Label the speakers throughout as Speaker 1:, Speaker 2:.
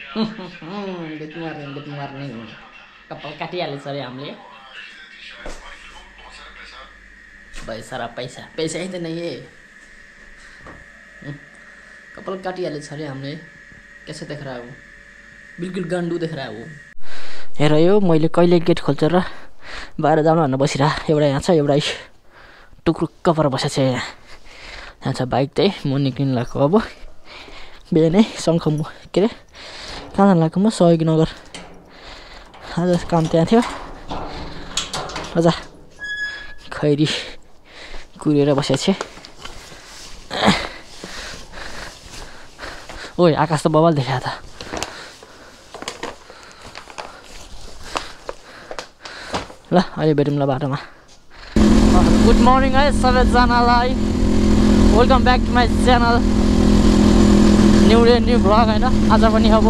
Speaker 1: Good morning, good morning. कपाल काटिहालेछ अरे हामीले भाई सारा पैसा पैसा ही तो नहीं है कपाल काटिहालेछ अरे हामीले कैसे देख रहा है वो बिल्कुल गन्डु देख रहा है वो हेर यो मैले कहिले गेट खोल्छ र बाहिर जानु भनेर बसिरा एउटा यहाँ छ एउटा टुक्रुक्क पर बसेछ यहाँ छ बाइक चाहिँ म निक्लिनु लाग्यो अब बिहानै शङ्ख के अरे कहाँ जानु लाग्यो म सहयोग नगर आज काम त्यहाँ थियो अझ खैरी कुरेर बसेछ ओइ आकाश त बवाल देखा त ल अहिले भेटौँ ल बाटोमा गुड मर्निङ है सबैजनालाई welcome back to my channel new day new vlog होइन आज पनि अब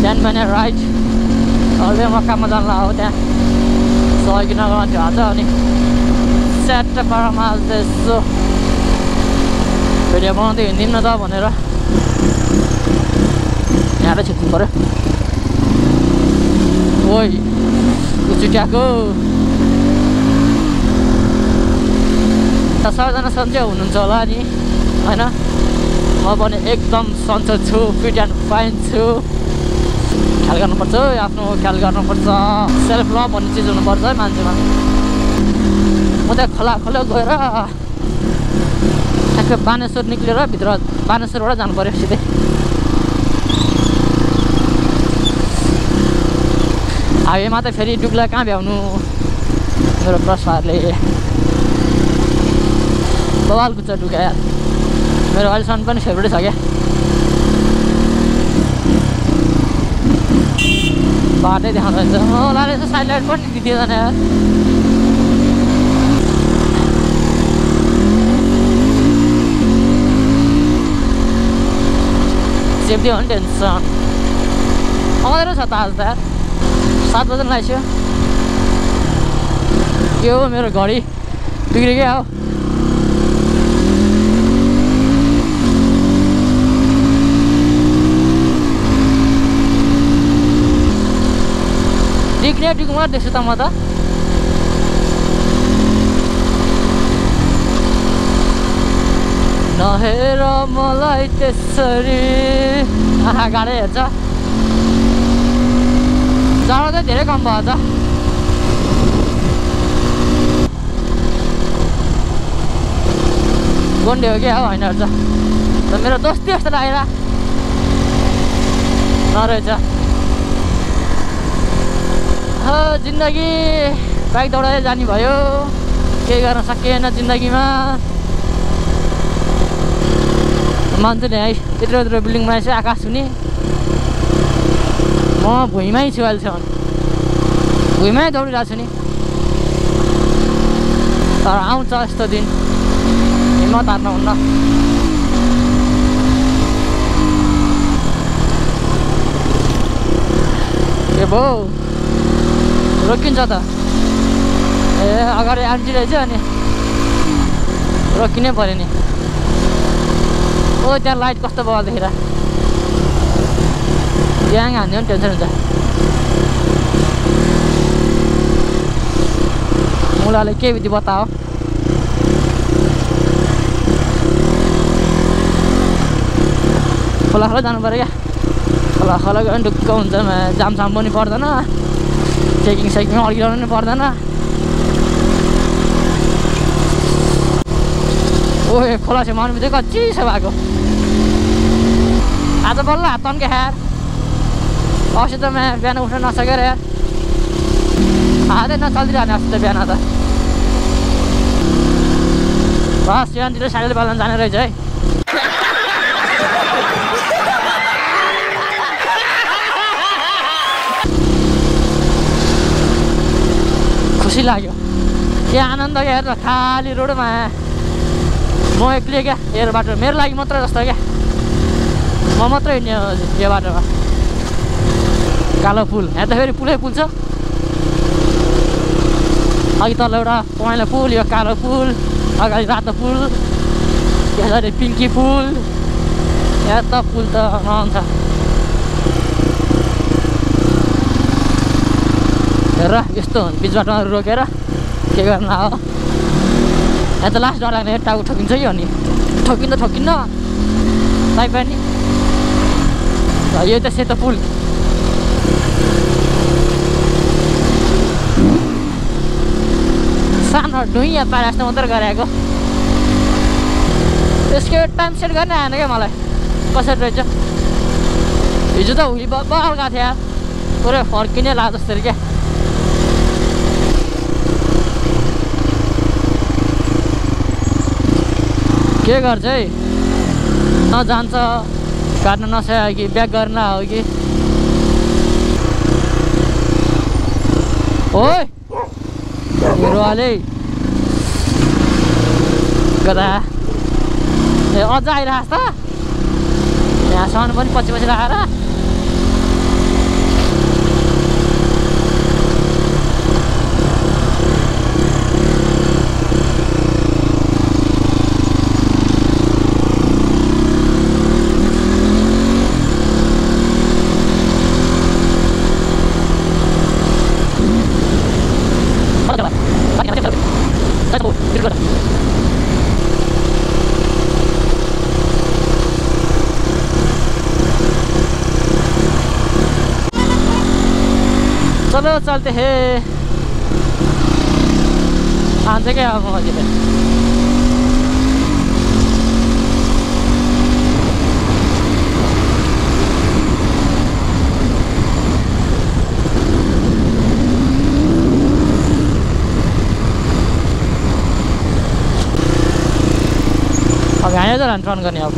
Speaker 1: बिहान बिहान राइट अहिले म काममा जानु हो त्यहाँ सहयोगी नगरमा थियो आज अनि च्याट्ट पारामा आज यसो भिडियो बनाउँदै हिँड्दिउँ न त भनेर यहाँबाट छिट्नु पऱ्यो ओइ चुट्याएको सबैजना सन्चै हुनुहुन्छ होला नि होइन म पनि एकदम सन्चो छु फिट एन्ड फाइन छु ख्याल गर्नुपर्छ आफ्नो ख्याल गर्नुपर्छ सेल्फ लभ भन्ने चिज हुनुपर्छ है मान्छेमा म त्यहाँ खोला गएर ठ्याक्कै बानेश्वर निक्लेर भित्र बानेश्वरबाट जानु पऱ्यो सिधै हाइवेमा त फेरि डुक्ला कहाँ भ्याउनु मेरो प्रश्नहरूले बवाल कुच्चा डुक्या यार मेरो अहिलेसम्म पनि फेभरेट छ क्या बाटै देखाउँदैछ लाने चाहिँ साइड लाइट पनि दिँदैन यार सेफ्टी हो नि टेन्सन आउँदैन छ त आज त यार 7 बजे लाग्यो के हो मेरो घडी बिग्रेकै हो डिक्ने देख्छु त म त नहेर मलाई त्यसरी आँखा गाडै हेर्छ जाडो चाहिँ धेरै कम भयो त गोन्डे हो क्या हो होइन रहेछ त मेरो दोस्ती जस्तो लागेर नरहेछ जिन्दगी बाइक दौडाएर जाने भयो केही गर्न सकिएन जिन्दगीमा मान्छेले है यत्रो बिल्डिङमा यसो आकाश हुने म भुइँमै छु अहिलेसम्म भुइँमै दौडिरहेको छु नि तर आउँछ यस्तो दिन हिम्मत हार्नुहुन्न के भयो रोकिन्छ त ए अगाडि आन्टी रहेछ अनि रोकिनै पऱ्यो नि ओ त्यहाँ लाइट कस्तो बगाल देखेर ग्याङ हान्यो नि टेन्सन हुन्छ मुलाले के विधि बताओ खोला जानु पऱ्यो क्या खोला गयो भने ढुक्क हुन्छ जामसाम पनि पर्दैन चेकिङ अड्किरहनु पनि पर्दैन ओए खोला छेउमा आउनु बित्तिकै चिसो भएको आज बल्ल हात तन्के यार अस्ति त बिहान उठ्न नसकेर यार हातै नचलिरहने अस्ति त बिहान त बस यहाँतिर साइकल पालन जाने रहेछ है खुसी लाग्यो के आनन्द हेरेर खाली रोडमा म एक्लै क्या यो बाटो मेरो लागि मात्र जस्तो क्या म मात्रै हिँड्ने यो बाटोमा कालो पुल यहाँ त फेरि पुलै पुल छ अघि तल एउटा पहेँलो पुल यो कालो पुल अगाडि रातो पुल पछाडि पिङ्की पुल यहाँ त पुल त रहन्छ हेर यस्तो बिच बाटोमा रोकेर के गर्न हो यहाँ त लास्ट डर लाग्ने टाउको ठोकिन्छ कि हो नि ठोकिन्न ताइ पनि यो त सेतो पुल सानो ढुइया पारे जस्तो मात्रै गरेको त्यसको टाइम सेट गर्ने आएन क्या मलाई कसरी रहेछ हिजो त हुली बगाल गएको थियो पुरै फर्किने लाग्छ जस्तै क्या के गर्छ है नजान्छ काट्न नसकेको कि ब्याक गर्न हो कि ओइ हिरोले गदा ए अझ आइरहेको छ त यहाँसम्म पनि पछि राखेर चलो चलते हैं आज क्या अब मजे पे अब यहाँ जरा टर्न करने अब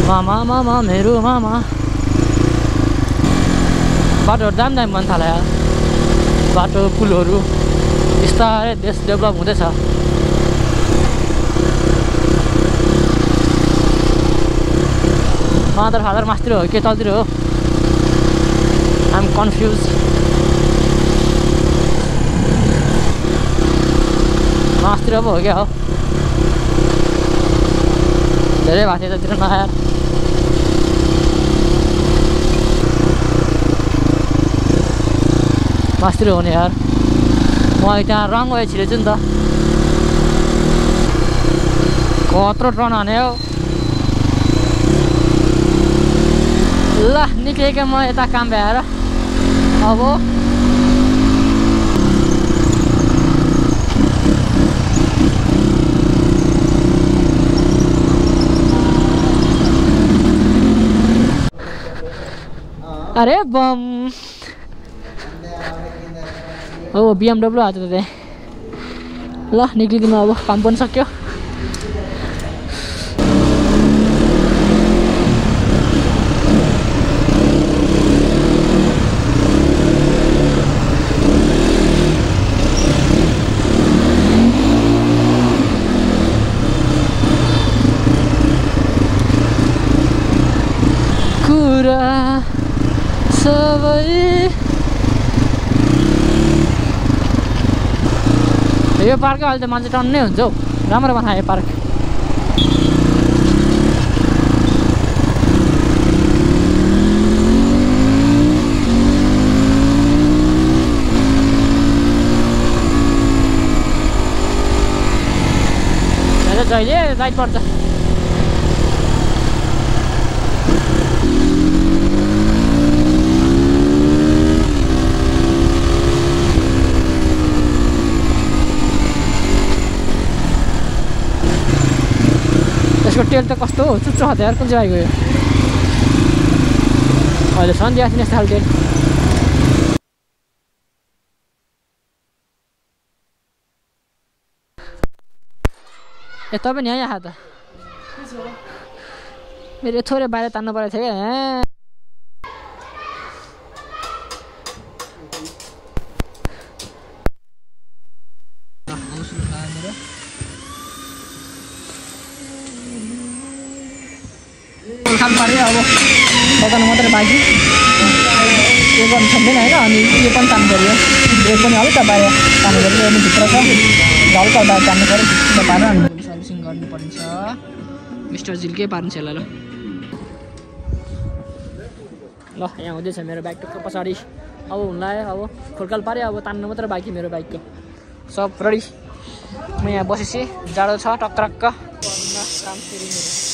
Speaker 1: मामा मेरो मामा बाटोहरू दामी मन थाल्यो यार बाटो पुलहरू बिस्तारै देश डेभलप हुँदैछ मदर फादर मास्तिर हो के तलतिर हो आइ एम कन्फ्युज मास्तिर पो हो क्या हो धेरै भएको थियो त्यतिर नआएर मास्तिर हो नि यार म त्यहाँ रङ गए छिरेछु नि त कत्रो टर्न हाने हो ल निक्लेको म यता काम भ्याएर अब अरे बम हो BMW आज त त्यहाँ ल निक्लिदिनु अब काम पनि सक्यो कुरा सबै यो पार्क अहिले त मान्छे टन्नै हुन्छ हौ राम्रो बनायो यो पार्क जहिले लाइट पर्छ यसको टेल त कस्तो हो चुच्चो हतियार कुन चाहिँ आइगयो अहिले सन्ध्या थिएन यस्तो खालको ए तपाईँ नि यहाँ त मेरो थोरै बाहिर तान्नु परेको थियो क्या काम पऱ्यो अब पकाउनु मात्रै बाँकी यो गर्नु सक्दैन होइन अनि यो पनि काम गऱ्यो ब्रेक पनि हल्का बाहिर तान्नु पऱ्यो भित्र छ हल्का बाहिर तान्नु पऱ्यो भित्र पारेर अनि सर्भिसिङ गर्नुपर्छ मिस्टर जिल के पार्नु छ ल ल यहाँ हुँदैछ मेरो बाइक टक्क पछाडि अब हुन लाग्यो अब खोलकाल पाऱ्यो अब तान्नु मात्र बाँकी मेरो बाइकको सब रेडी म यहाँ बसेपछि जाडो छ टक्क काम सुरु मेरो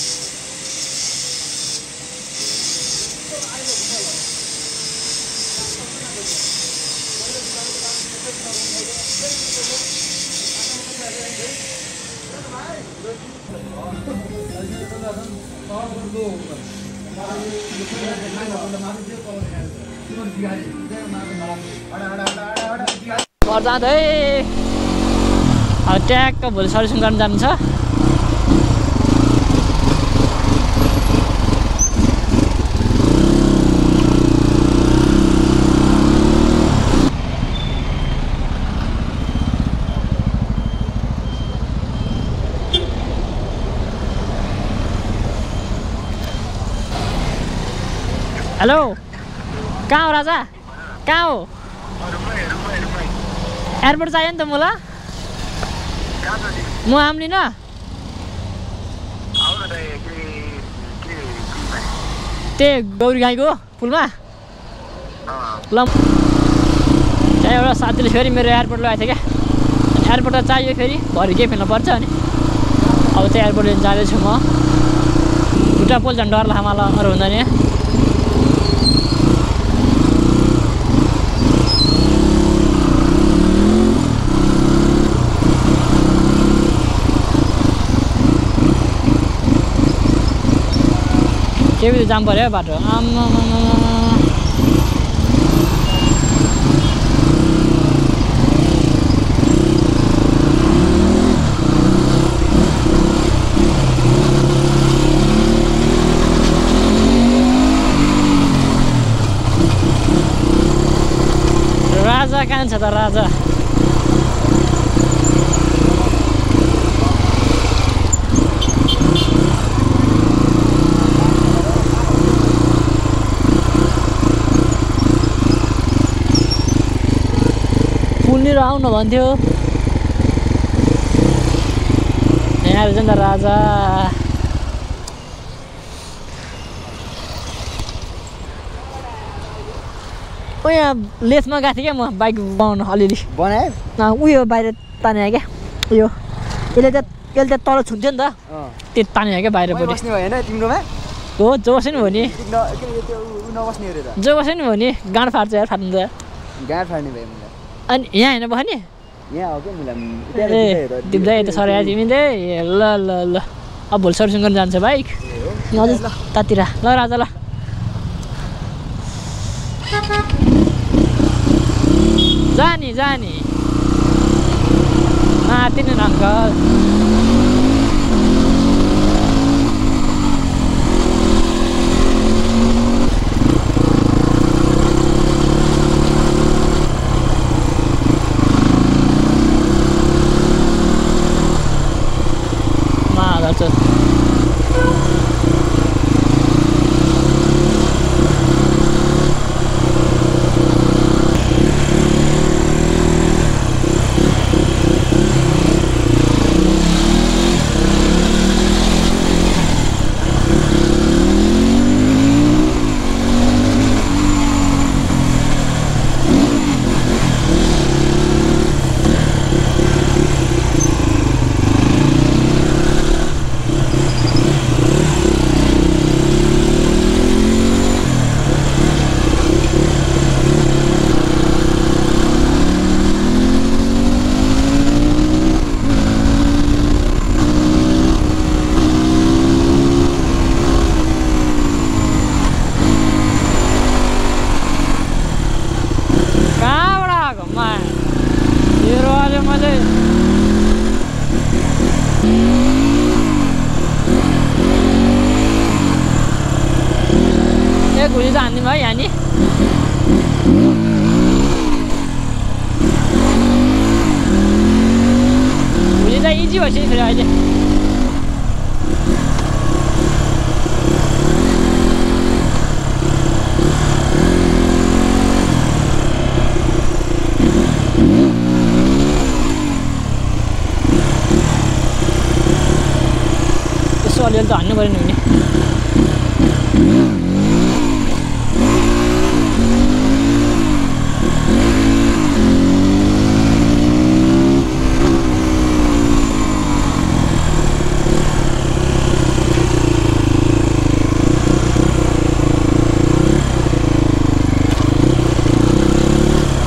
Speaker 1: जाँदै अब ट्याक्क भोलि सर्भिसिङ गर्न जानु छ हेलो कहाँ हो राजा कहाँ हो एयरपोर्ट चाहियो नि त मलाई म आउँदिन त्यही गौरी गाईको पुलमा ल त्यहाँ एउटा साथीले फेरि मेरो एयरपोर्ट लगाएको थियो क्या एयरपोर्ट चाहियो फेरि भरि केही फेर्नु पर्छ अनि अब चाहिँ एयरपोर्ट लिन जाँदैछु म खुट्टा पोल झन् डर लाग्छ मलाई अरू हुँदैन केही जाम पऱ्यो बाटो राजा कहाँ छ त राजा पुलनिर आउनु भन्थ्यो यहाँ रहेछ नि त राजा ओ यहाँ लेसमा गएको थिएँ क्या म बाइक बनाउनु अलिअलि बनाएँ उयो बाहिर ताने क्या उयो यसले त तल छुन्थ्यो नि त त्यो ताने क्या बाहिरपट्टि हो जो बस्यो नि हो नि जो बस्यो नि हो नि गाँड फाट्छ यार फाट्नु त गाँड फाट्ने भयो अनि यहाँ होइन बस्ने ए दिप्दा यता सर आयो तिमी त्यही ल ल ल अब भोलि सर्भिसिङ गर्न जान्छ बाइक हजुर तातिर ल राजा ल जानी जानी मातिनु न अङ्कल घुरी चाहिँ हान्दिउँ है यहाँ नि घुरी चाहिँ इजी भइसक्यो फेरि अहिले यसो अलिअलि त हान्नु पऱ्यो नि।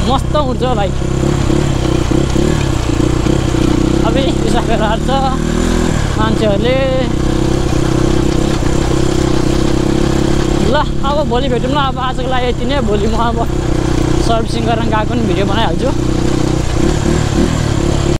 Speaker 1: मस्त उड्छ भाइ। अब बिसाकेर हाल्छ मान्छेहरूले। ल अब भोलि भेटौँ ल। अब आजको लागि यति नै। भोलि म अब सर्भिसिङ गरेर गएको पनि भिडियो बनाइहाल्छु।